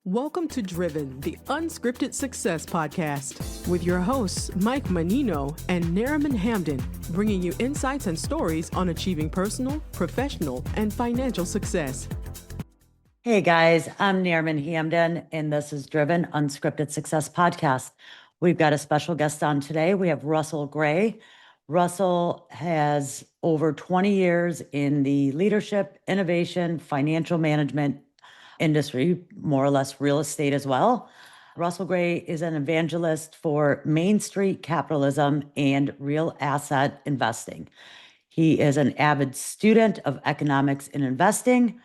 Welcome to Driven, the Unscripted Success podcast, with your hosts, Mike Manino and Nareman Hamdan, bringing you insights and stories on achieving personal, professional, and financial success. Hey guys, I'm Nareman Hamdan, and this is Driven Unscripted Success podcast. We've got a special guest on today. We have Russell Gray. Russell has over 20 years in the leadership, innovation, financial management industry, more or less real estate as well. Russell Gray is an evangelist for Main Street capitalism and real asset investing. He is an avid student of economics and investing.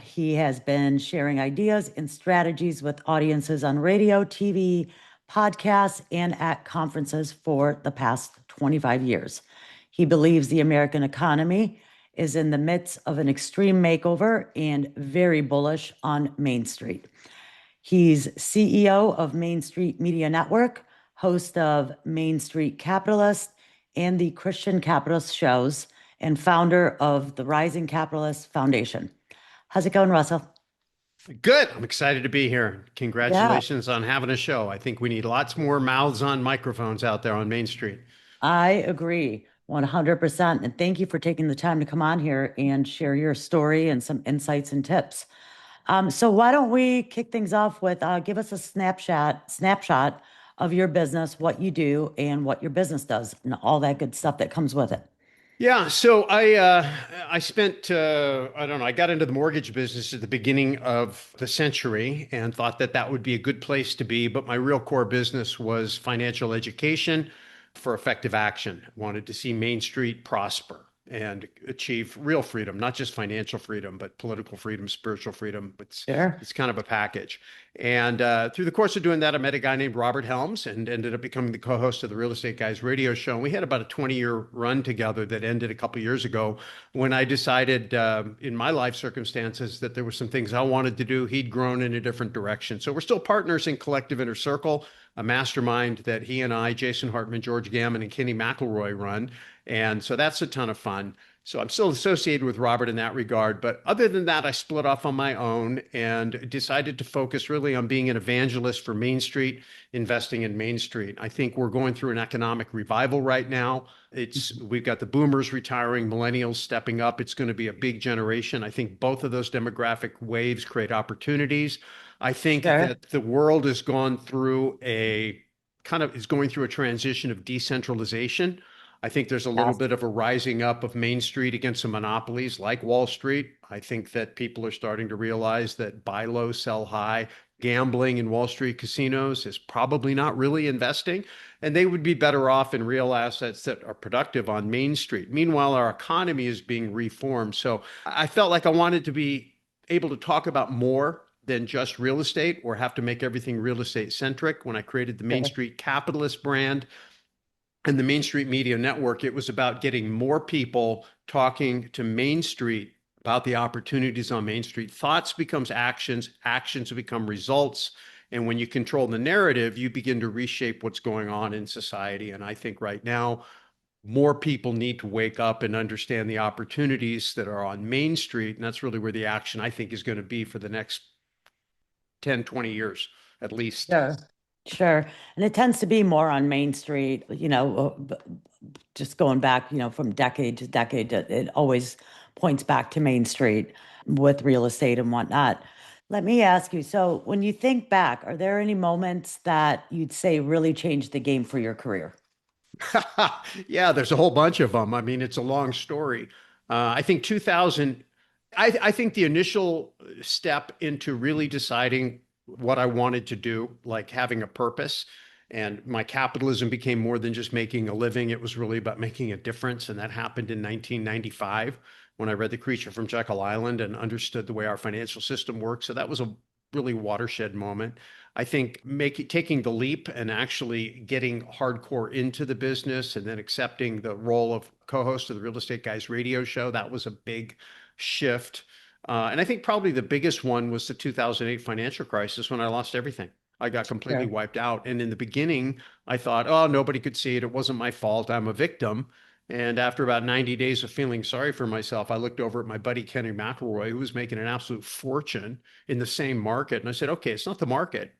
He has been sharing ideas and strategies with audiences on radio, TV, podcasts, and at conferences for the past 25 years. He believes the American economy is in the midst of an extreme makeover and very bullish on Main Street. He's CEO of Main Street Media Network, host of Main Street Capitalist and the Christian Capitalist shows, and founder of the Rising Capitalist Foundation. How's it going, Russell? Good. I'm excited to be here. Congratulations on having a show. I think we need lots more mouths on microphones out there on Main Street. I agree 100%. And thank you for taking the time to come on here and share your story and some insights and tips. So why don't we kick things off with give us a snapshot of your business, what you do and what your business does and all that good stuff that comes with it. Yeah, so I spent I got into the mortgage business at the beginning of the century and thought that that would be a good place to be, but my real core business was financial education for effective action. Wanted to see Main Street prosper and achieve real freedom, not just financial freedom, but political freedom, spiritual freedom. It's kind of a package. And through the course of doing that, I met a guy named Robert Helms and ended up becoming the co-host of the Real Estate Guys radio show. And we had about a 20-year run together that ended a couple of years ago when I decided in my life circumstances that there were some things I wanted to do. He'd grown in a different direction. So we're still partners in Collective Inner Circle, a mastermind that he and I, Jason Hartman, George Gammon, and Kenny McElroy run. And so that's a ton of fun. So I'm still associated with Robert in that regard. But other than that, I split off on my own and decided to focus really on being an evangelist for Main Street, investing in Main Street. I think we're going through an economic revival right now. We've got the boomers retiring, millennials stepping up. It's going to be a big generation. I think both of those demographic waves create opportunities. I think that the world is going through a transition of decentralization. I think there's a little bit of a rising up of Main Street against some monopolies like Wall Street. I think that people are starting to realize that buy low, sell high, gambling in Wall Street casinos is probably not really investing, and they would be better off in real assets that are productive on Main Street. Meanwhile, our economy is being reformed. So I felt like I wanted to be able to talk about more than just real estate or have to make everything real estate centric. When I created the Main Street Capitalist brand and the Main Street Media Network, it was about getting more people talking to Main Street about the opportunities on Main Street. Thoughts becomes actions, actions become results. And when you control the narrative, you begin to reshape what's going on in society. And I think right now, more people need to wake up and understand the opportunities that are on Main Street. And that's really where the action, I think, is going to be for the next 10, 20 years, at least. Sure. And it tends to be more on Main Street, just going back, from decade to decade, it always points back to Main Street with real estate and whatnot. Let me ask you, so when you think back, are there any moments that you'd say really changed the game for your career? Yeah, there's a whole bunch of them. I mean, it's a long story. I think 2000, I think the initial step into really deciding what I wanted to do, like having a purpose, and my capitalism became more than just making a living. It was really about making a difference. And that happened in 1995 when I read The Creature from Jekyll Island and understood the way our financial system works. So that was a really watershed moment. I think taking the leap and actually getting hardcore into the business and then accepting the role of co-host of the Real Estate Guys radio show, that was a big shift. And I think probably the biggest one was the 2008 financial crisis when I lost everything. I got completely wiped out. And in the beginning, I thought, oh, nobody could see it. It wasn't my fault. I'm a victim. And after about 90 days of feeling sorry for myself, I looked over at my buddy Kenny McElroy, who was making an absolute fortune in the same market. And I said, okay, it's not the market,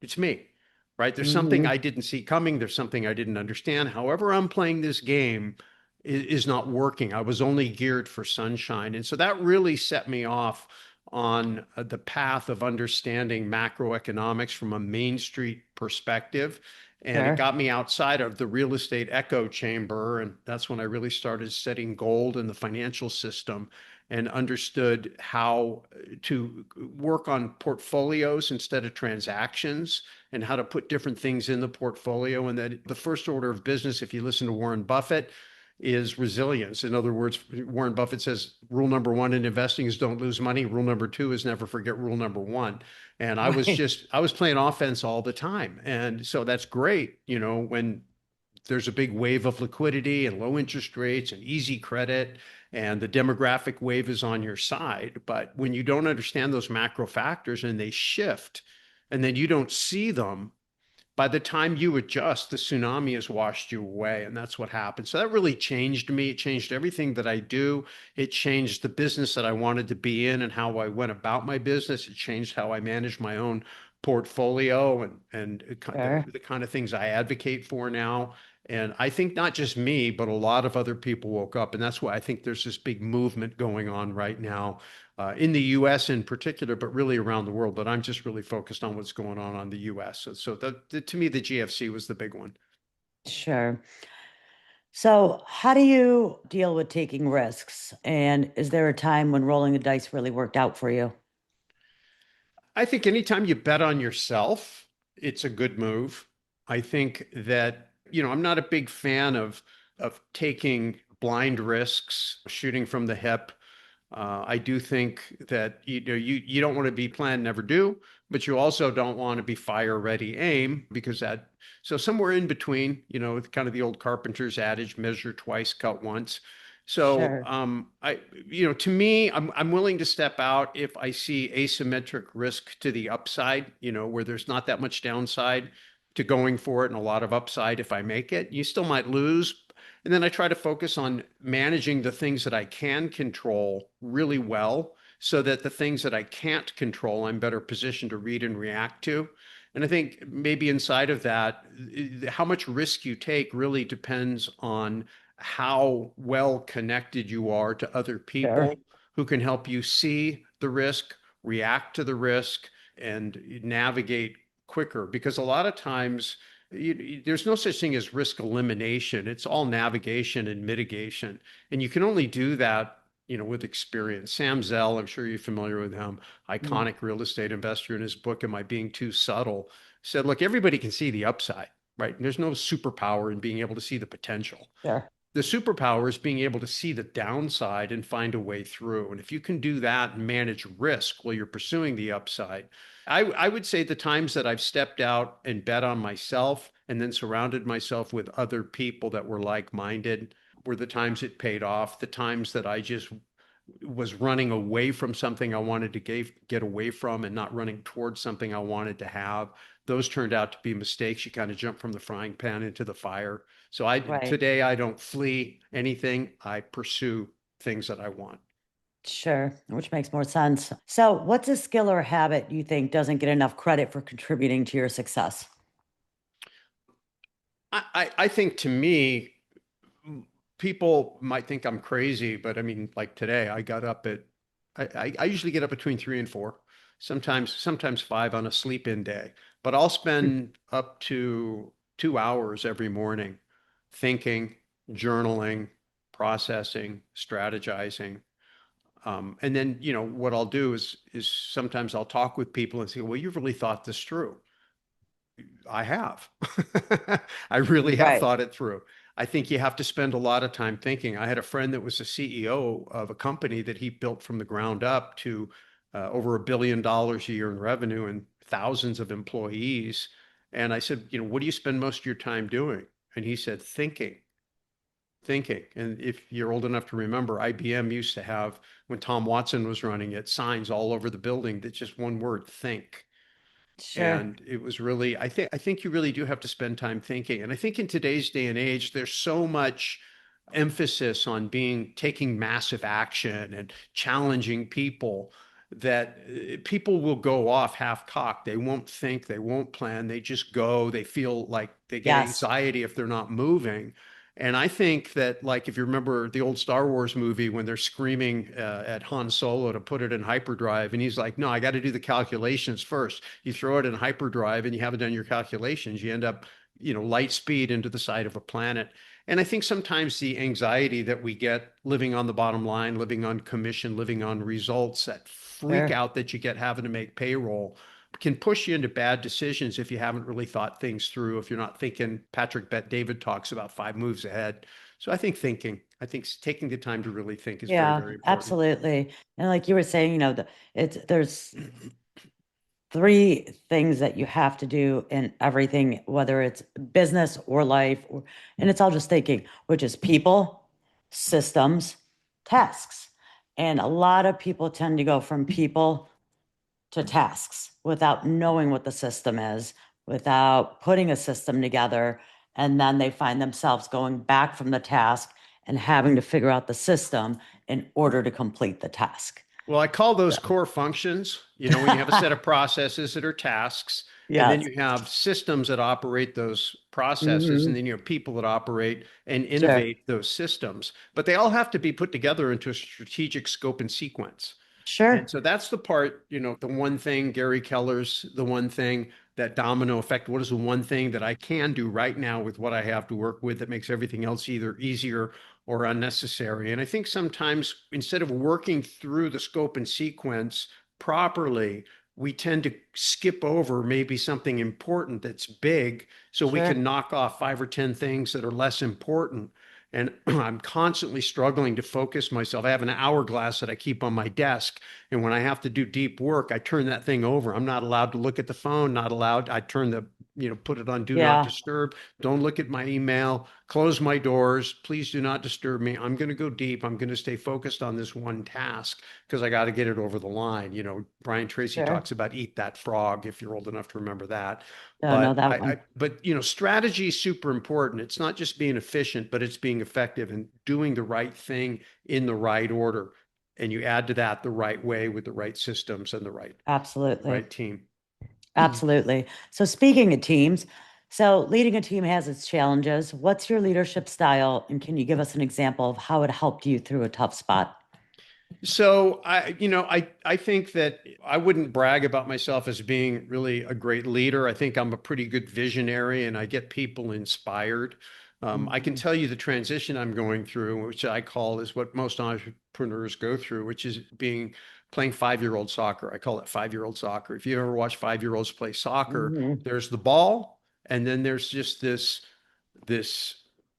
it's me, right? There's something Hmm. I didn't see coming. There's something I didn't understand. However, I'm playing this game is not working. I was only geared for sunshine. And so that really set me off on the path of understanding macroeconomics from a Main Street perspective. And it Sure. got me outside of the real estate echo chamber. And that's when I really started studying gold and the financial system and understood how to work on portfolios instead of transactions and how to put different things in the portfolio. And that the first order of business, if you listen to Warren Buffett, is resilience. In other words, Warren Buffett says rule number one in investing is don't lose money. Rule number two is never forget rule number one. And Right. I was playing offense all the time. And so that's great, when there's a big wave of liquidity and low interest rates and easy credit and the demographic wave is on your side. But when you don't understand those macro factors and they shift and then you don't see them, by the time you adjust, the tsunami has washed you away. And that's what happened. So that really changed me. It changed everything that I do. It changed the business that I wanted to be in and how I went about my business. It changed how I manage my own portfolio and Sure. the kind of things I advocate for now. And I think not just me, but a lot of other people woke up. And that's why I think there's this big movement going on right now in the US in particular, but really around the world. But I'm just really focused on what's going on the US. So to me, the GFC was the big one. Sure. So, how do you deal with taking risks? And is there a time when rolling the dice really worked out for you? I think anytime you bet on yourself, it's a good move. I think that, I'm not a big fan of taking blind risks, shooting from the hip. I do think that you don't want to be plan, never do, but you also don't want to be fire, ready, aim because that so somewhere in between, it's kind of the old carpenter's adage, measure twice, cut once. So Sure. to me, I'm willing to step out if I see asymmetric risk to the upside, where there's not that much downside to going for it and a lot of upside if I make it. You still might lose, and then I try to focus on managing the things that I can control really well so that the things that I can't control, I'm better positioned to read and react to. And I think maybe inside of that, how much risk you take really depends on how well connected you are to other Sure. people who can help you see the risk, react to the risk, and navigate quicker. Because a lot of times, there's no such thing as risk elimination. It's all navigation and mitigation. And you can only do that, with experience. Sam Zell, I'm sure you're familiar with him, Mm. iconic real estate investor in his book, Am I Being Too Subtle? Said, look, everybody can see the upside, right? And there's no superpower in being able to see the potential. Sure. The superpower is being able to see the downside and find a way through. And if you can do that and manage risk while you're pursuing the upside, I would say the times that I've stepped out and bet on myself and then surrounded myself with other people that were like-minded were the times it paid off. The times that I just was running away from something I wanted to get away from and not running towards something I wanted to have. Those turned out to be mistakes. You kind of jump from the frying pan into the fire. So Right. today I don't flee anything. I pursue things that I want. Sure. Which makes more sense. So, what's a skill or habit you think doesn't get enough credit for contributing to your success? I think to me, people might think I'm crazy, but I mean, like today, I got up at, I usually get up between 3 and 4, sometimes 5 on a sleep in day, but I'll spend up to 2 hours every morning thinking, journaling, processing, strategizing. And then, what I'll do is sometimes I'll talk with people and say, well, you've really thought this through. I have. I really have Right. thought it through. I think you have to spend a lot of time thinking. I had a friend that was the CEO of a company that he built from the ground up to over $1 billion a year in revenue and thousands of employees. And I said, what do you spend most of your time doing? And he said, thinking. And if you're old enough to remember, IBM used to have, when Tom Watson was running it, signs all over the building that just one word, think. Sure. And it was really, I think you really do have to spend time thinking. And I think in today's day and age, there's so much emphasis on taking massive action and challenging people, that people will go off half-cocked. They won't think, they won't plan, they just go. They feel like they get Yes. anxiety if they're not moving. And I think that, like, if you remember the old Star Wars movie when they're screaming at Han Solo to put it in hyperdrive, and he's like, no, I got to do the calculations first. You throw it in hyperdrive and you haven't done your calculations. You end up, light speed into the side of a planet. And I think sometimes the anxiety that we get living on the bottom line, living on commission, living on results, that freak Sure. out that you get having to make payroll, can push you into bad decisions if you haven't really thought things through, if you're not thinking. Patrick Bet David talks about 5 moves ahead. So I think taking the time to really think is very, Yeah, very important. absolutely. And like you were saying, there's three things that you have to do in everything, whether it's business or life, and it's all just thinking, which is people, systems, tasks. And a lot of people tend to go from people to tasks without knowing what the system is, without putting a system together. And then they find themselves going back from the task and having to figure out the system in order to complete the task. Well, I call those So, core functions, when you have a set of processes that are tasks, and then yes. you have systems that operate those processes, and Hmm. then you have people that operate and Sure. innovate those systems. But they all have to be put together into a strategic scope and sequence. And Sure. so that's the part, the one thing, Gary Keller's the one thing, that domino effect. What is the one thing that I can do right now with what I have to work with that makes everything else either easier or unnecessary? And I think sometimes instead of working through the scope and sequence properly, we tend to skip over maybe something important that's big so we can Sure. knock off 5 or 10 things that are less important. And I'm constantly struggling to focus myself. I have an hourglass that I keep on my desk. And when I have to do deep work, I turn that thing over. I'm not allowed to look at the phone, not allowed. I turn put it on do not Yeah. disturb. Don't look at my email, close my doors. Please do not disturb me. I'm going to go deep. I'm going to stay focused on this one task because I got to get it over the line. Brian Tracy Sure. talks about eat that frog, if you're old enough to remember that. Don't know But that one. strategy is super important. It's not just being efficient, but it's being effective and doing the right thing in the right order. And you add to that the right way with the right systems and the right Absolutely. team. Absolutely. So speaking of teams, so leading a team has its challenges. What's your leadership style? And can you give us an example of how it helped you through a tough spot? So I think that I wouldn't brag about myself as being really a great leader. I think I'm a pretty good visionary and I get people inspired. I can Mhm. tell you the transition I'm going through, which I call is what most entrepreneurs go through, which is playing 5-year-old soccer. I call it 5-year-old soccer. If you ever watch 5-year-olds play soccer, Mhm. there's the ball, and then there's just this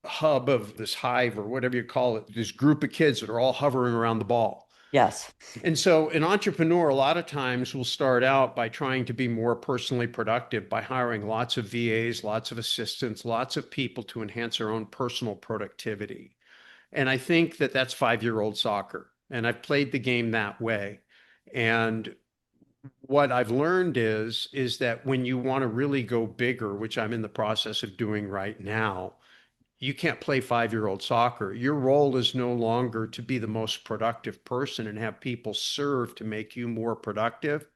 hub of this hive or whatever you call it, this group of kids that are all hovering around the ball. Yes. And so an entrepreneur a lot of times will start out by trying to be more personally productive by hiring lots of VAs, lots of assistants, lots of people to enhance their own personal productivity. And I think that that's 5-year-old soccer. And I've played the game that way. And what I've learned is that when you want to really go bigger, which I'm in the process of doing right now, you can't play 5-year-old soccer. Your role is no longer to be the most productive person and have people serve to make you more productive.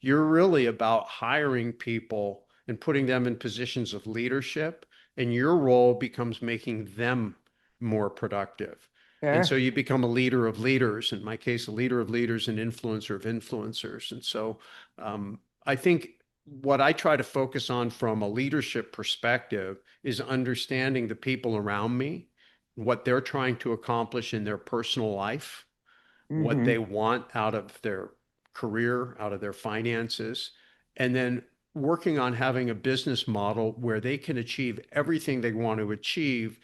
You're really about hiring people and putting them in positions of leadership, and your role becomes making them more productive. And so Sure. you become a leader of leaders, in my case, a leader of leaders and influencer of influencers. And so I think what I try to focus on from a leadership perspective is understanding the people around me, what they're trying to accomplish in their personal life, what Hmm. they want out of their career, out of their finances, and then working on having a business model where they can achieve everything they want to achieve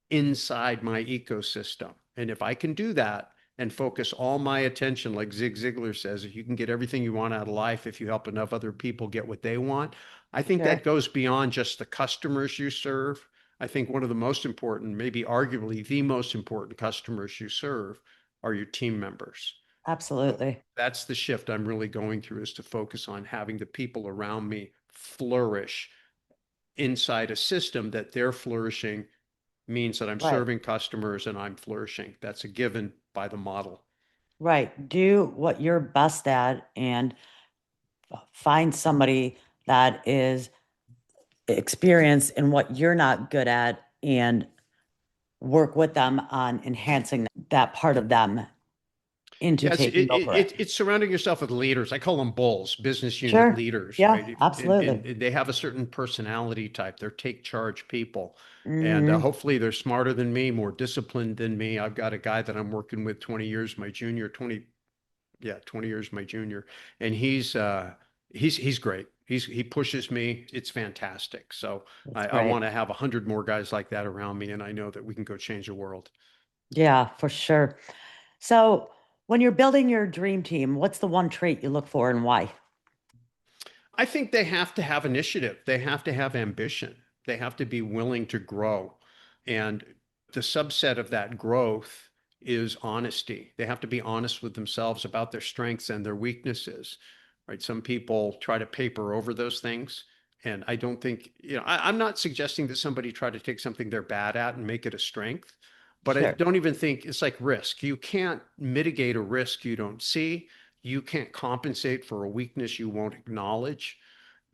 inside my ecosystem. And if I can do that and focus all my attention, like Zig Ziglar says, if you can get everything you want out of life, if you help enough other people get what they want, I think that Sure. goes beyond just the customers you serve. I think one of the most important, maybe arguably the most important customers you serve are your team members. So Absolutely. that's the shift I'm really going through, is to focus on having the people around me flourish inside a system that they're flourishing means that I'm Right. serving customers and I'm flourishing. That's a given by the model. Right. Do what you're best at and find somebody that is experienced in what you're not good at and work with them on enhancing that part of them into Yes, taking over it. it's surrounding yourself with leaders. I call them bulls, business unit Sure. leaders, Yeah, right? absolutely. And they have a certain personality type. They're take charge people. And Hmm. hopefully they're smarter than me, more disciplined than me. I've got a guy that I'm working with 20 years, my junior, 20 years my junior. And he's great. He pushes me. It's fantastic. So That's I great. want to have 100 more guys like that around me. And I know that we can go change the world. Yeah, for sure. So when you're building your dream team, what's the one trait you look for and why? I think they have to have initiative. They have to have ambition. They have to be willing to grow. And the subset of that growth is honesty. They have to be honest with themselves about their strengths and their weaknesses, right? Some people try to paper over those things. And I don't think, I'm not suggesting that somebody try to take something they're bad at and make it a strength, but I Sure. don't even think it's like risk. You can't mitigate a risk you don't see. You can't compensate for a weakness you won't acknowledge.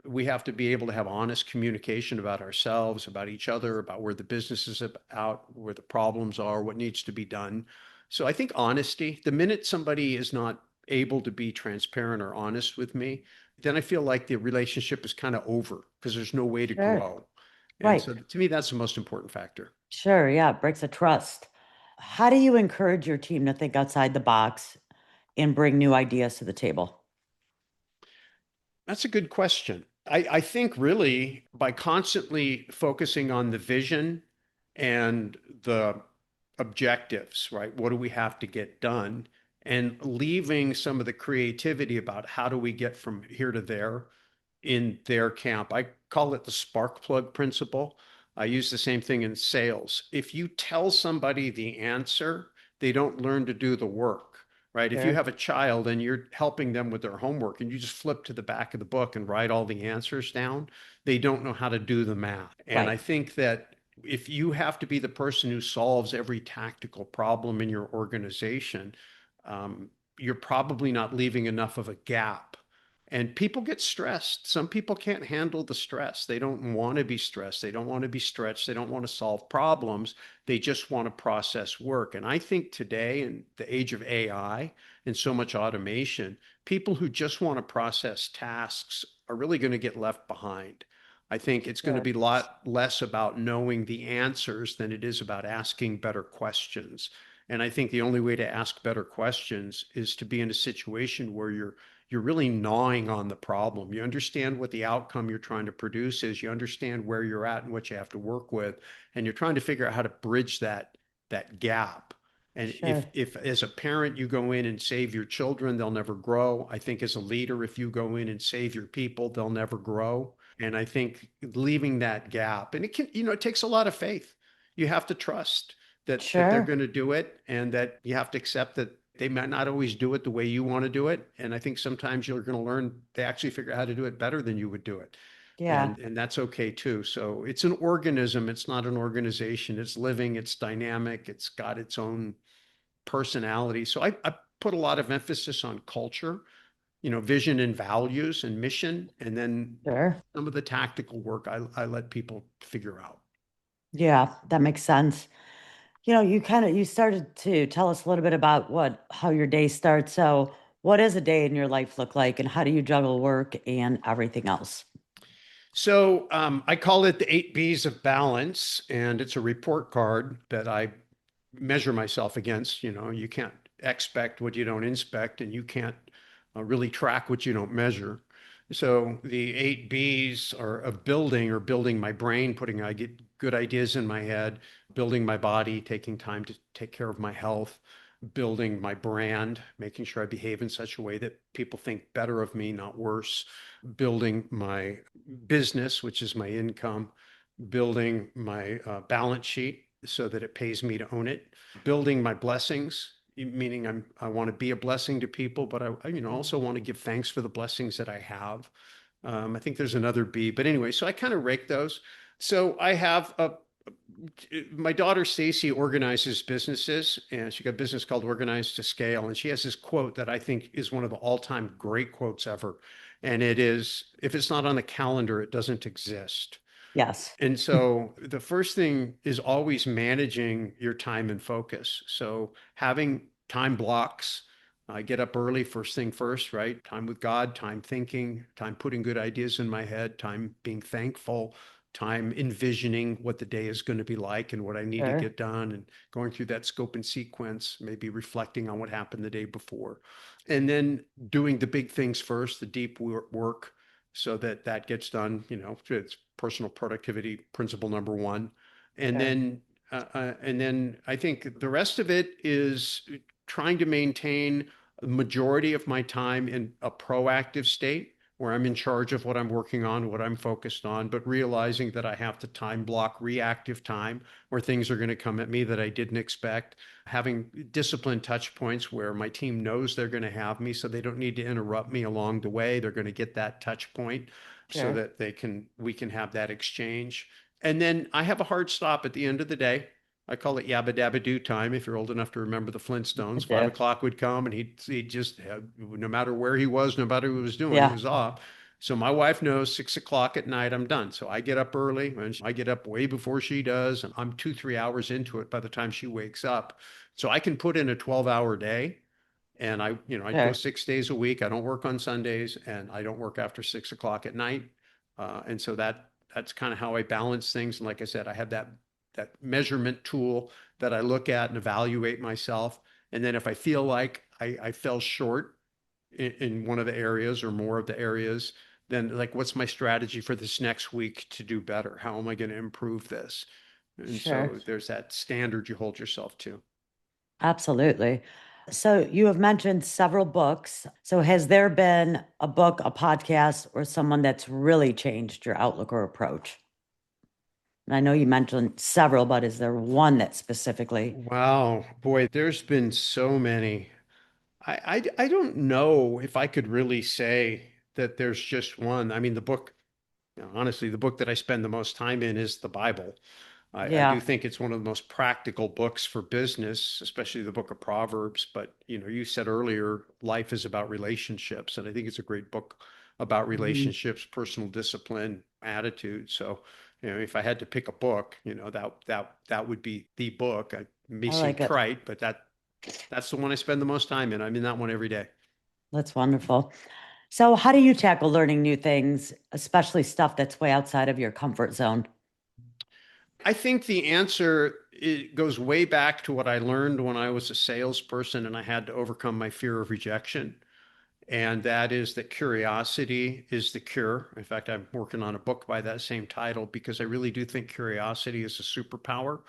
We have to be able to have honest communication about ourselves, about each other, about where the business is out, where the problems are, what needs to be done. So I think honesty, the minute somebody is not able to be transparent or honest with me, then I feel like the relationship is kind of over because there's no way to Sure. grow. And Right. so to me, that's the most important factor. Sure. Yeah. It breaks a trust. How do you encourage your team to think outside the box and bring new ideas to the table? That's a good question. I think really by constantly focusing on the vision and the objectives, right? What do we have to get done? And leaving some of the creativity about how do we get from here to there in their camp. I call it the spark plug principle. I use the same thing in sales. If you tell somebody the answer, they don't learn to do the work, right? If you Sure. have a child and you're helping them with their homework and you just flip to the back of the book and write all the answers down, they don't know how to do the math. And I Right. think that if you have to be the person who solves every tactical problem in your organization, you're probably not leaving enough of a gap. And people get stressed. Some people can't handle the stress. They don't want to be stressed. They don't want to be stretched. They don't want to solve problems. They just want to process work. And I think today, in the age of AI and so much automation, people who just want to process tasks are really going to get left behind. I think it's going to Sure. be a lot less about knowing the answers than it is about asking better questions. And I think the only way to ask better questions is to be in a situation where you're really gnawing on the problem. You understand what the outcome you're trying to produce is. You understand where you're at and what you have to work with, and you're trying to figure out how to bridge that gap. And Sure. if as a parent you go in and save your children, they'll never grow. I think as a leader, if you go in and save your people, they'll never grow. And I think leaving that gap, and it takes a lot of faith. You have to trust that they're Sure. going to do it, and that you have to accept that they might not always do it the way you want to do it. And I think sometimes you're going to learn they actually figure out how to do it better than you would do it. Yeah. And that's okay too. So it's an organism. It's not an organization. It's living, it's dynamic, it's got its own personality. So I put a lot of emphasis on culture, vision and values and mission. And then Sure. some of the tactical work I let people figure out. Yeah, that makes sense. You started to tell us a little bit about how your day starts. So, what does a day in your life look like, and how do you juggle work and everything else? So I call it the 8 B's of balance, and it's a report card that I measure myself against. You can't expect what you don't inspect, and you can't really track what you don't measure. So the 8 B's are of building my brain, I get good ideas in my head, building my body, taking time to take care of my health, building my brand, making sure I behave in such a way that people think better of me, not worse, building my business, which is my income, building my balance sheet so that it pays me to own it, building my blessings, meaning I want to be a blessing to people, but I also want to give thanks for the blessings that I have. I think there's another B, but anyway, so I kind of rake those. So I have my daughter Stacy organizes businesses, and she got a business called Organized to Scale. And she has this quote that I think is one of the all-time great quotes ever. And it is, if it's not on the calendar, it doesn't exist. Yes. And so the first thing is always managing your time and focus. So having time blocks. I get up early, first thing first, right? Time with God, time thinking, time putting good ideas in my head, time being thankful, time envisioning what the day is going to be like and what I need to Sure. get done, and going through that scope and sequence, maybe reflecting on what happened the day before. And then doing the big things first, the deep work, so that that gets done. It's personal productivity principle number one. And Sure. then I think the rest of it is trying to maintain the majority of my time in a proactive state where I'm in charge of what I'm working on, what I'm focused on, but realizing that I have to time block reactive time where things are going to come at me that I didn't expect, having disciplined touch points where my team knows they're going to have me, so they don't need to interrupt me along the way. They're going to get that touch point so Sure. that we can have that exchange. And then I have a hard stop at the end of the day. I call it yabba dabba do time. If you're old enough to remember the I Flintstones, five do. o'clock would come and he'd just have, no matter where he was, no matter what he was doing, he Yeah. was off. So my wife knows 6 o'clock at night, I'm done. So I get up early, and I get up way before she does. And I'm 2, 3 hours into it by the time she wakes up. So I can put in a 12-hour day, and I go Sure. 6 days a week. I don't work on Sundays, and I don't work after 6 o'clock at night. And so that's kind of how I balance things. And like I said, I have that measurement tool that I look at and evaluate myself. And then if I feel like I fell short in one of the areas or more of the areas, then like, what's my strategy for this next week to do better? How am I going to improve this? And Sure. so there's that standard you hold yourself to. Absolutely. So you have mentioned several books. So has there been a book, a podcast, or someone that's really changed your outlook or approach? And I know you mentioned several, but is there one that specifically? Wow, boy, there's been so many. I don't know if I could really say that there's just one. I mean, honestly, the book that I spend the most time in is the Bible. I do Yeah. think it's one of the most practical books for business, especially the book of Proverbs. But you said earlier, life is about relationships, and I think it's a great book about Mhm. relationships, personal discipline, attitude. So, if I had to pick a book, that would be the book. I may I seem like it. trite, but that's the one I spend the most time in. I'm in that one every day. That's wonderful. So how do you tackle learning new things, especially stuff that's way outside of your comfort zone? I think the answer, it goes way back to what I learned when I was a salesperson and I had to overcome my fear of rejection. And that is that curiosity is the cure. In fact, I'm working on a book by that same title because I really do think curiosity is a superpower.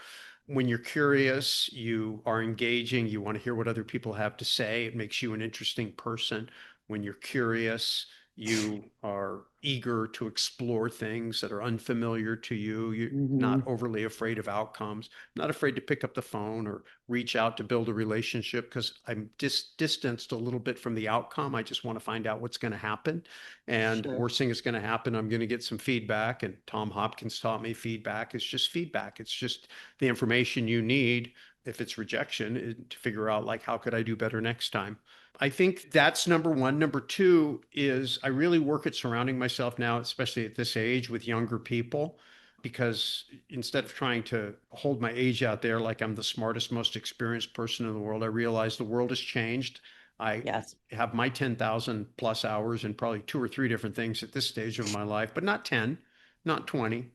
When you're curious, you are engaging, you want to hear what other people have to say. It makes you an interesting person. When you're curious, you are eager to explore things that are unfamiliar to you. You're not Hmm. overly afraid of outcomes, not afraid to pick up the phone or reach out to build a relationship because I'm distanced a little bit from the outcome. I just want to find out what's going to happen. And Sure. worst thing is going to happen, I'm going to get some feedback. And Tom Hopkins taught me feedback is just feedback. It's just the information you need if it's rejection to figure out like, how could I do better next time? I think that's number one. Number two is I really work at surrounding myself now, especially at this age, with younger people, because instead of trying to hold my age out there like I'm the smartest, most experienced person in the world, I realize the world has changed. I Yes. have my 10,000 plus hours in probably two or three different things at this stage of my life, but not 10, not 20.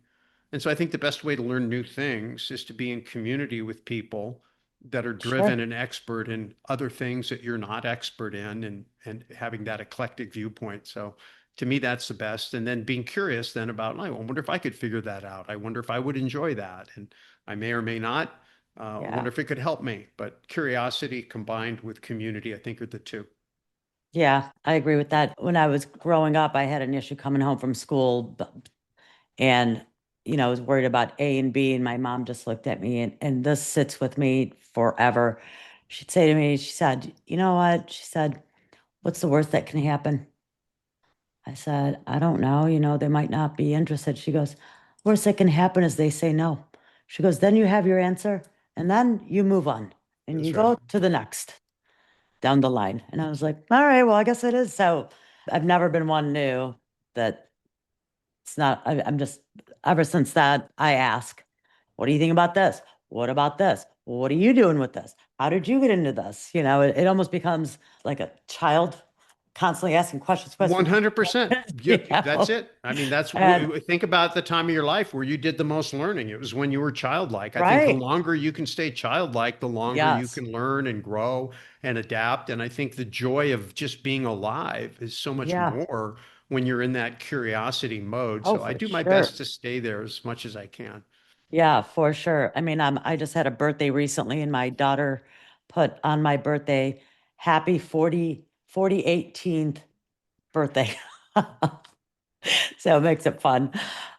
And so I think the best way to learn new things is to be in community with people that are driven Sure. and expert in other things that you're not expert in, and having that eclectic viewpoint. So to me, that's the best. And then being curious then about, I wonder if I could figure that out. I wonder if I would enjoy that. And I may or may not. I Yeah. wonder if it could help me. But curiosity combined with community, I think, are the two. Yeah, I agree with that. When I was growing up, I had an issue coming home from school and, I was worried about A and B, and my mom just looked at me, and this sits with me forever. She'd say to me, she said, you know what? She said, what's the worst that can happen? I said, I don't know. They might not be interested. She goes, worst that can happen is they say no. She goes, then you have your answer and then you move on and That's you right. go to the next down the line. And I was like, all right, well, I guess it is. So I've never been one new that it's not, I'm just, ever since that, I ask, what do you think about this? What about this? What are you doing with this? How did you get into this? It almost becomes like a child constantly asking questions. 100%. You That's know? it. I mean, And think about the time of your life where you did the most learning. It was when you were childlike. I think the right. longer you can stay childlike, the longer you Yes. can learn and grow and adapt. And I think the joy of just being alive is so much Yeah. more when you're in that curiosity mode. Oh, So I for do my sure. best to stay there as much as I can. Yeah, for sure. I mean, I just had a birthday recently and my daughter put on my birthday, happy 18th birthday. So it makes it fun.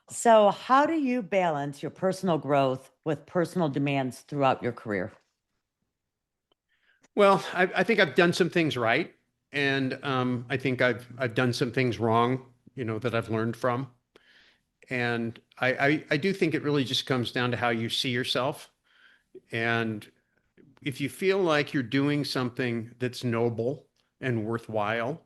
So how do you balance your personal growth with personal demands throughout your career? Well, I think I've done some things right, and I think I've done some things wrong, that I've learned from. And I do think it really just comes down to how you see yourself. And if you feel like you're doing something that's noble and worthwhile,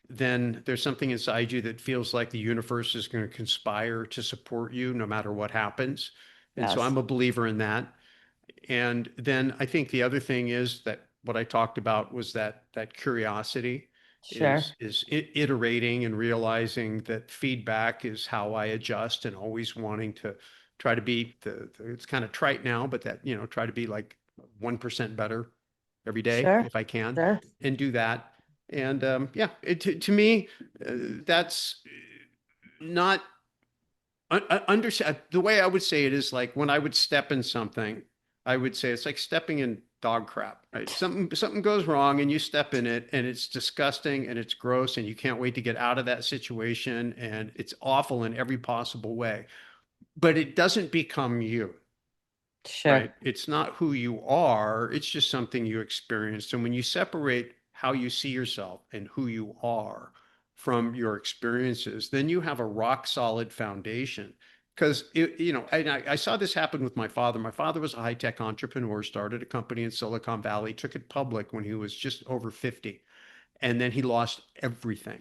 then there's something inside you that feels like the universe is going to conspire to support you no matter what happens. And so Yes. I'm a believer in that. And then I think the other thing is that what I talked about was that curiosity Sure. is iterating and realizing that feedback is how I adjust and always wanting to try to be it's kind of trite now, but that, try to be like 1% better every day Sure. if I can Sure. and do that. And yeah, to me, that's not understand the way I would say it is like when I would step in something, I would say it's like stepping in dog crap, right? Something goes wrong and you step in it and it's disgusting and it's gross and you can't wait to get out of that situation and it's awful in every possible way. But it doesn't become you, Sure. right? It's not who you are, it's just something you experienced. And when you separate how you see yourself and who you are from your experiences, then you have a rock solid foundation. Because I saw this happen with my father. My father was a high-tech entrepreneur, started a company in Silicon Valley, took it public when he was just over 50, and then he lost everything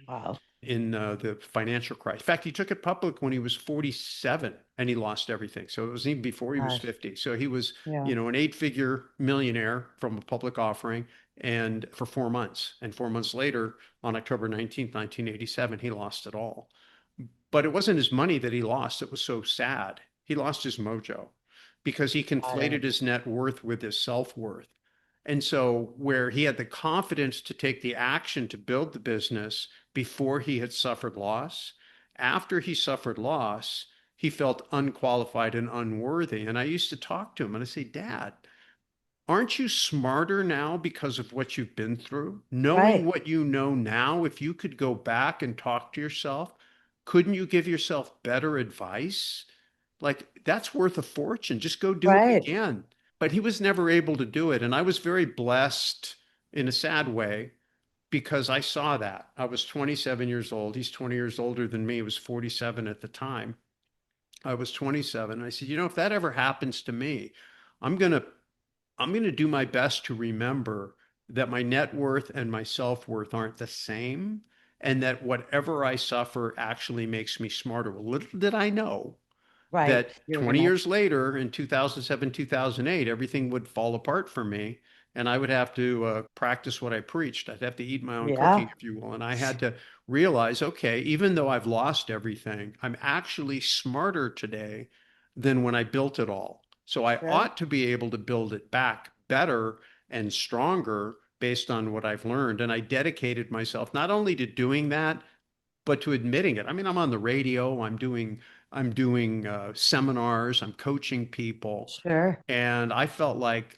Wow. in the financial crisis. In fact, he took it public when he was 47 and he lost everything. So it was even before he was Gosh. 50. So he was, Yeah. an 8-figure millionaire from a public offering and for 4 months. And 4 months later, on October 19th, 1987, he lost it all. But it wasn't his money that he lost. It was so sad. He lost his mojo because he Got it. conflated his net worth with his self-worth. And so, where he had the confidence to take the action to build the business before he had suffered loss, after he suffered loss, he felt unqualified and unworthy. And I used to talk to him and I say, Dad, aren't you smarter now because of what you've been through? Knowing Right. what you know now, if you could go back and talk to yourself, couldn't you give yourself better advice? Like, that's worth a fortune. Just go do it Right. again. But he was never able to do it. And I was very blessed in a sad way because I saw that. I was 27 years old. He's 20 years older than me. He was 47 at the time. I was 27. I said, if that ever happens to me, I'm going to I'm going to do my best to remember that my net worth and my self-worth aren't the same and that whatever I suffer actually makes me smarter. Well, little did I know Right. that You're 20 gonna, years later in 2007, 2008, everything would fall apart for me. And I would have to practice what I preached. I'd have to eat my own cooking, yeah. if you will. And I had to realize, okay, even though I've lost everything, I'm actually smarter today than when I built it all. So I Sure. ought to be able to build it back better and stronger based on what I've learned. And I dedicated myself not only to doing that, but to admitting it. I mean, I'm on the radio, I'm doing seminars, I'm coaching people, Sure. and I felt like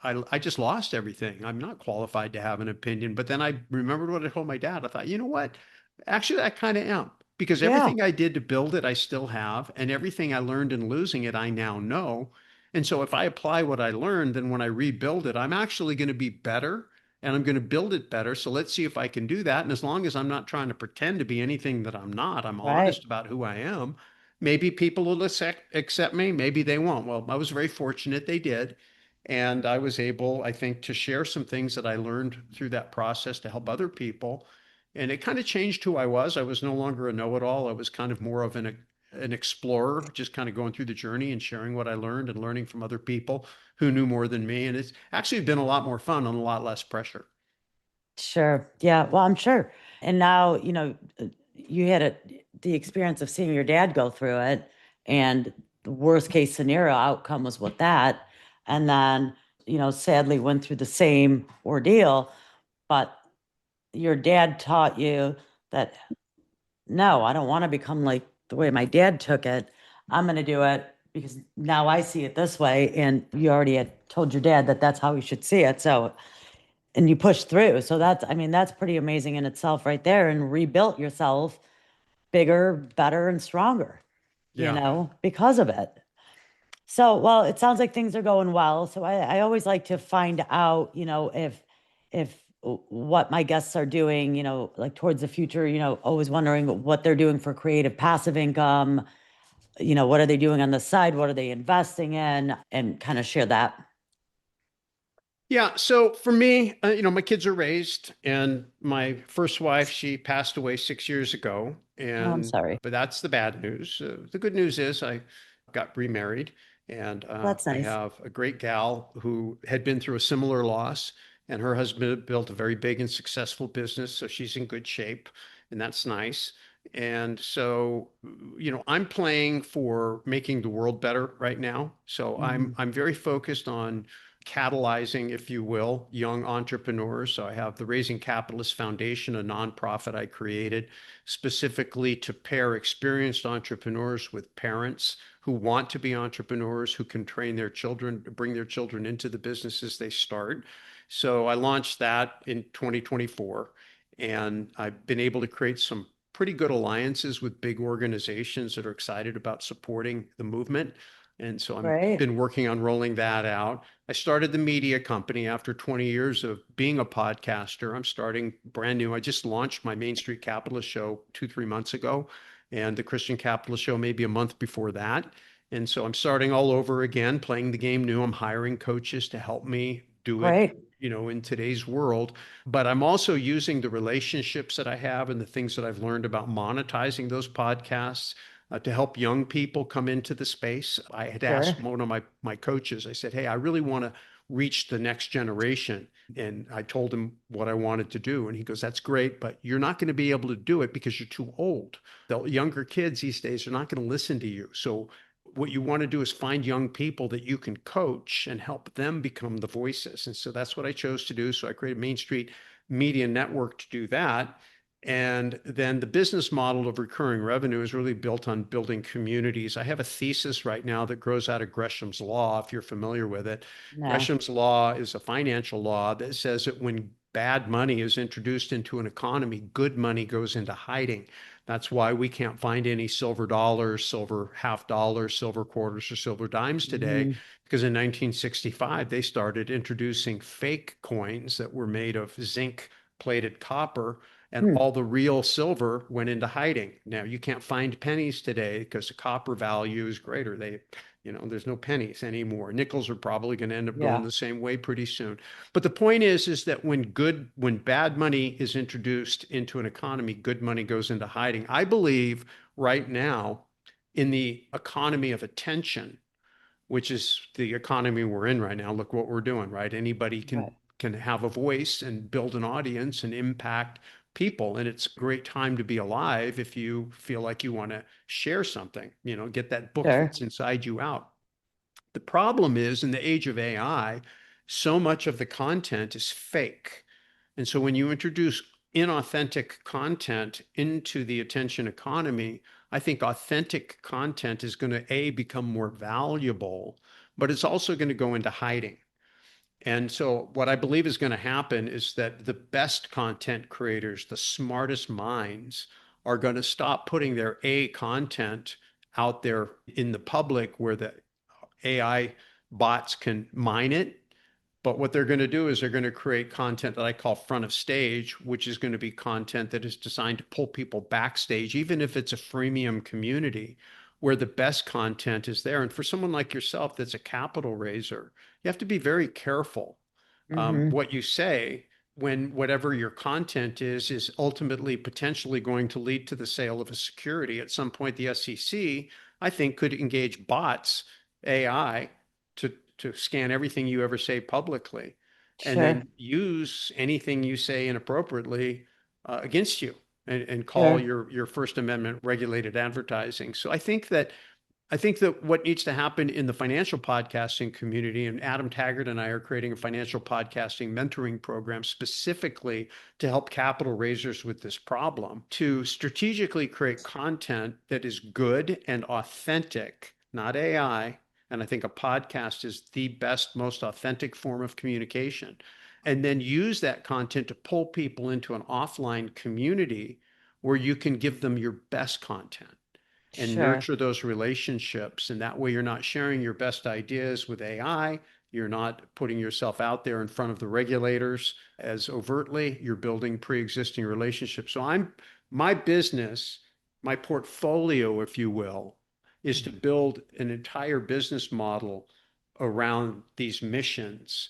I just lost everything. I'm not qualified to have an opinion. But then I remembered what I told my dad. I thought, you know what? Actually, I kind of am because Yeah. everything I did to build it, I still have, and everything I learned in losing it, I now know. And so if I apply what I learned, then when I rebuild it, I'm actually going to be better and I'm going to build it better. So let's see if I can do that. And as long as I'm not trying to pretend to be anything that I'm not, I'm Right. honest about who I am, Maybe people will accept me, maybe they won't. Well, I was very fortunate they did. And I was able, I think, to share some things that I learned through that process to help other people. And it kind of changed who I was. I was no longer a know-it-all. I was kind of more of an explorer, just kind of going through the journey and sharing what I learned and learning from other people who knew more than me. And it's actually been a lot more fun and a lot less pressure. Sure. Yeah. Well, I'm sure. And now, you had the experience of seeing your dad go through it, and the worst case scenario outcome was with that. And then, sadly went through the same ordeal, but your dad taught you that, no, I don't want to become like the way my dad took it. I'm going to do it because now I see it this way. And you already had told your dad that that's how he should see it. So, and you pushed through. So that's pretty amazing in itself right there, and rebuilt yourself bigger, better, and stronger, Yeah. because of it. So, well, it sounds like things are going well. So I always like to find out, if what my guests are doing, like towards the future, always wondering what they're doing for creative passive income, what are they doing on the side? What are they investing in? And kind of share that. Yeah. So for me, my kids are raised, and my first wife, she passed away 6 years ago. Oh, I'm sorry. But that's the bad news. The good news is I got remarried, and That's I nice. have a great gal who had been through a similar loss, and her husband built a very big and successful business. So she's in good shape, and that's nice. And so, I'm playing for making the world better right now. So I'm Mhm. I'm very focused on catalyzing, if you will, young entrepreneurs. So I have the Raising Capitalist Foundation, a nonprofit I created specifically to pair experienced entrepreneurs with parents who want to be entrepreneurs, who can train their children, bring their children into the businesses they start. So I launched that in 2024, and I've been able to create some pretty good alliances with big organizations that are excited about supporting the movement. And so I've Great. been working on rolling that out. I started the media company after 20 years of being a podcaster. I'm starting brand new. I just launched my Main Street Capitalist show 2, 3 months ago, and the Christian Capitalist show maybe a month before that. And so I'm starting all over again, playing the game new. I'm hiring coaches to help me do it, Great. in today's world. But I'm also using the relationships that I have and the things that I've learned about monetizing those podcasts to help young people come into the space. I had Sure. asked one of my coaches, I said, hey, I really want to reach the next generation. And I told him what I wanted to do. And he goes, that's great, but you're not going to be able to do it because you're too old. The younger kids these days are not going to listen to you. So what you want to do is find young people that you can coach and help them become the voices. And so that's what I chose to do. So I created Main Street Media Network to do that. And then the business model of recurring revenue is really built on building communities. I have a thesis right now that grows out of Gresham's Law, if you're familiar with it. No. Gresham's Law is a financial law that says that when bad money is introduced into an economy, good money goes into hiding. That's why we can't find any silver dollars, silver half dollars, silver quarters, or silver dimes today, Mhm. because in 1965, they started introducing fake coins that were made of zinc plated copper, and Hmm. all the real silver went into hiding. Now you can't find pennies today because the copper value is greater. There's no pennies anymore. Nickels are probably going to end up going Yeah. the same way pretty soon. But the point is that when bad money is introduced into an economy, good money goes into hiding. I believe right now in the economy of attention, which is the economy we're in right now. Look what we're doing, right? Anybody can Right. can have a voice and build an audience and impact people. And it's a great time to be alive if you feel like you want to share something, get that book Sure. that's inside you out. The problem is in the age of AI, so much of the content is fake. And so when you introduce inauthentic content into the attention economy, I think authentic content is going to become more valuable, but it's also going to go into hiding. And so what I believe is going to happen is that the best content creators, the smartest minds, are going to stop putting their A content out there in the public where the AI bots can mine it. But what they're going to do is they're going to create content that I call front of stage, which is going to be content that is designed to pull people backstage, even if it's a freemium community where the best content is there. And for someone like yourself that's a capital raiser, you have to be very careful Hmm. what you say when whatever your content is ultimately potentially going to lead to the sale of a security. At some point, the SEC, I think, could engage bots, AI, to scan everything you ever say publicly, and Sure. then use anything you say inappropriately against you, and call Sure. your First Amendment regulated advertising. So I think that what needs to happen in the financial podcasting community, and Adam Taggart and I are creating a financial podcasting mentoring program specifically to help capital raisers with this problem, to strategically create content that is good and authentic, not AI. And I think a podcast is the best, most authentic form of communication. And then use that content to pull people into an offline community where you can give them your best content and Sure. nurture those relationships. And that way, you're not sharing your best ideas with AI. You're not putting yourself out there in front of the regulators as overtly. You're building pre-existing relationships. So my business, my portfolio, if you will, is to build an entire business model around these missions.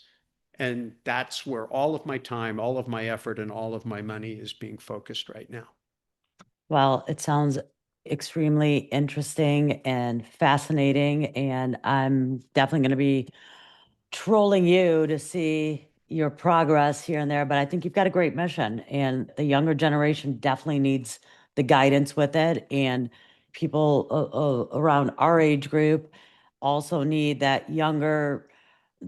And that's where all of my time, all of my effort, and all of my money is being focused right now. Well, it sounds extremely interesting and fascinating, and I'm definitely going to be trolling you to see your progress here and there. But I think you've got a great mission, and the younger generation definitely needs the guidance with it. And people around our age group also need that younger,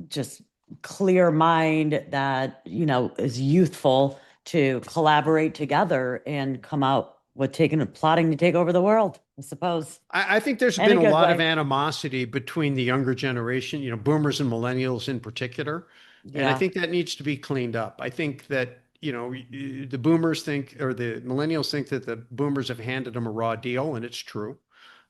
just clear mind that, is youthful to collaborate together and come out with plotting to take over the world, I suppose, I think there's in been a a good lot of way. animosity between the younger generation, boomers and millennials in particular. And I Yeah, think that needs to be cleaned up. I think that, the boomers think, or the millennials think that the boomers have handed them a raw deal, and it's true.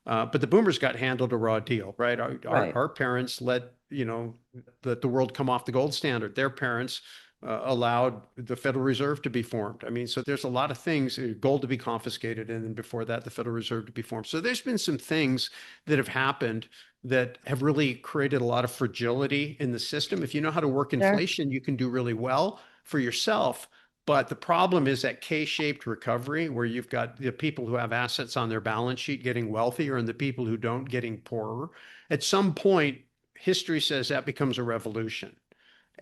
But the boomers got handled a raw deal, right? Our, right. our parents let the world come off the gold standard. Their parents allowed the Federal Reserve to be formed. I mean, so there's a lot of things, gold to be confiscated, and then before that, the Federal Reserve to be formed. So there's been some things that have happened that have really created a lot of fragility in the system. If you know how to work Sure. inflation, you can do really well for yourself. But the problem is that K-shaped recovery, where you've got the people who have assets on their balance sheet getting wealthier and the people who don't getting poorer. At some point, history says that becomes a revolution.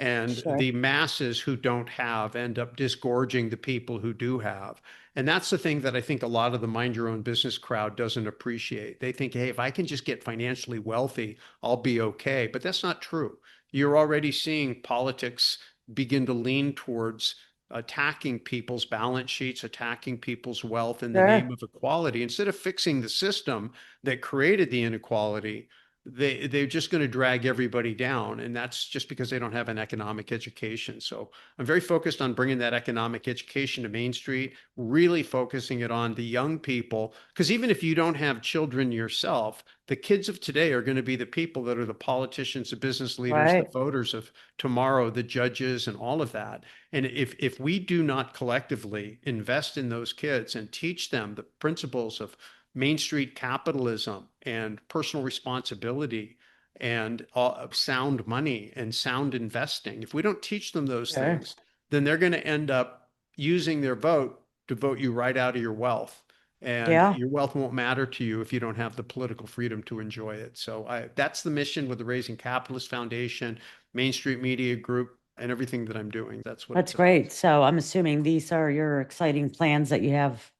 And Sure. the masses who don't have end up disgorging the people who do have. And that's the thing that I think a lot of the mind your own business crowd doesn't appreciate. They think, hey, if I can just get financially wealthy, I'll be okay. But that's not true. You're already seeing politics begin to lean towards attacking people's balance sheets, attacking people's wealth in the name Sure. of equality. Instead of fixing the system that created the inequality, they're just going to drag everybody down, and that's just because they don't have an economic education. So I'm very focused on bringing that economic education to Main Street, really focusing it on the young people, because even if you don't have children yourself, the kids of today are going to be the people that are the politicians, the business leaders, the Right. voters of tomorrow, the judges, and all of that. And if we do not collectively invest in those kids and teach them the principles of Main Street capitalism and personal responsibility and sound money and sound investing, if we don't teach them those Sure. things, then they're going to end up using their vote to vote you right out of your wealth. And Yeah. your wealth won't matter to you if you don't have the political freedom to enjoy it. So that's the mission with the Raising Capitalist Foundation, Main Street Media Group, and everything that I'm doing. That's what That's it's about. great. So I'm assuming these are your exciting plans that you have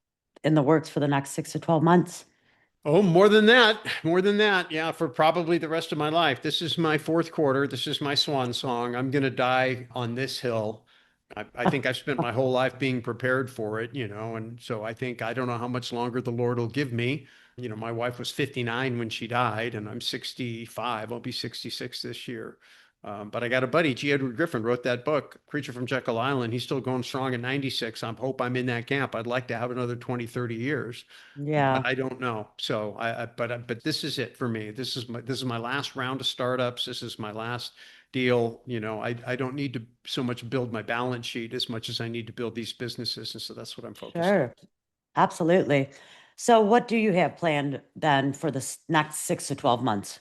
in the works for the next 6 to 12 months. Oh, more than that. More than that. Yeah, for probably the rest of my life. This is my fourth quarter. This is my swan song. I'm going to die on this hill. I think I've spent my whole life being prepared for it, and so I think I don't know how much longer the Lord will give me. My wife was 59 when she died, and I'm 65. I'll be 66 this year. But I got a buddy, G. Edward Griffin, wrote that book, Creature from Jekyll Island. He's still going strong at 96. I hope I'm in that camp. I'd like to have another 20, 30 years, but Yeah. I don't know. So but this is it for me. This is my last round of startups. This is my last deal. I don't need to so much build my balance sheet as much as I need to build these businesses. And so that's what I'm focused on. Sure. Absolutely. So what do you have planned then for the next 6 to 12 months?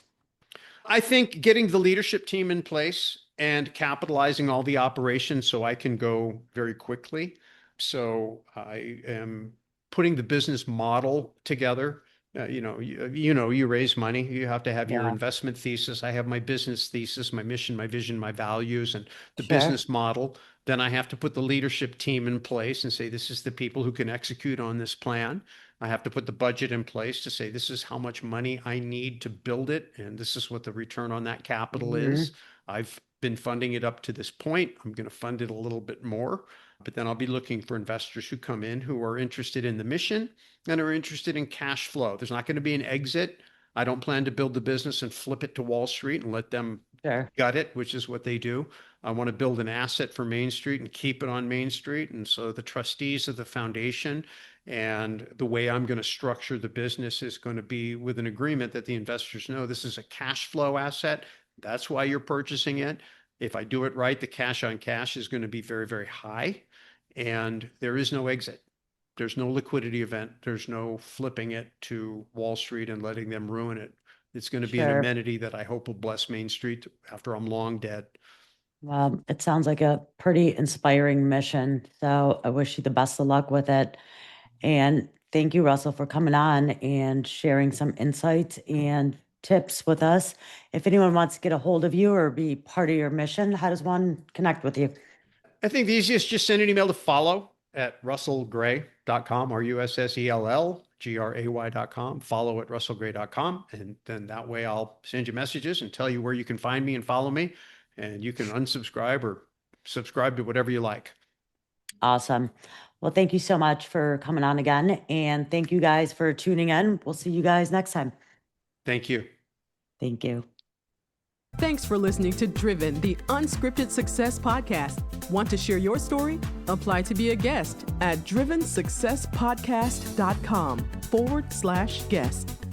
I think getting the leadership team in place and capitalizing all the operations so I can go very quickly. So I am putting the business model together. You raise money. You have to have your Yeah, investment thesis. I have my business thesis, my mission, my vision, my values, and the sure. business model. Then I have to put the leadership team in place and say, this is the people who can execute on this plan. I have to put the budget in place to say, this is how much money I need to build it. And this is what the return on that capital Hmm. is. I've been funding it up to this point. I'm going to fund it a little bit more, but then I'll be looking for investors who come in who are interested in the mission and are interested in cash flow. There's not going to be an exit. I don't plan to build the business and flip it to Wall Street and let them Sure. gut it, which is what they do. I want to build an asset for Main Street and keep it on Main Street. And so the trustees of the foundation and the way I'm going to structure the business is going to be with an agreement that the investors know this is a cash flow asset. That's why you're purchasing it. If I do it right, the cash on cash is going to be very, very high. And there is no exit. There's no liquidity event. There's no flipping it to Wall Street and letting them ruin it. It's going to be an Sure. amenity that I hope will bless Main Street after I'm long dead. Well, it sounds like a pretty inspiring mission. So I wish you the best of luck with it. And thank you, Russell, for coming on and sharing some insights and tips with us. If anyone wants to get a hold of you or be part of your mission, how does one connect with you? I think the easiest, just send an email to follow@russellgray.com, RUSSELLGRAY.com, follow@russellgray.com. And then that way I'll send you messages and tell you where you can find me and follow me. And you can unsubscribe or subscribe to whatever you like. Awesome. Well, thank you so much for coming on again. And thank you guys for tuning in. We'll see you guys next time. Thank you. Thank you. Thanks for listening to Driven, the Unscripted Success Podcast. Want to share your story? Apply to be a guest at drivensuccesspodcast.com/guest.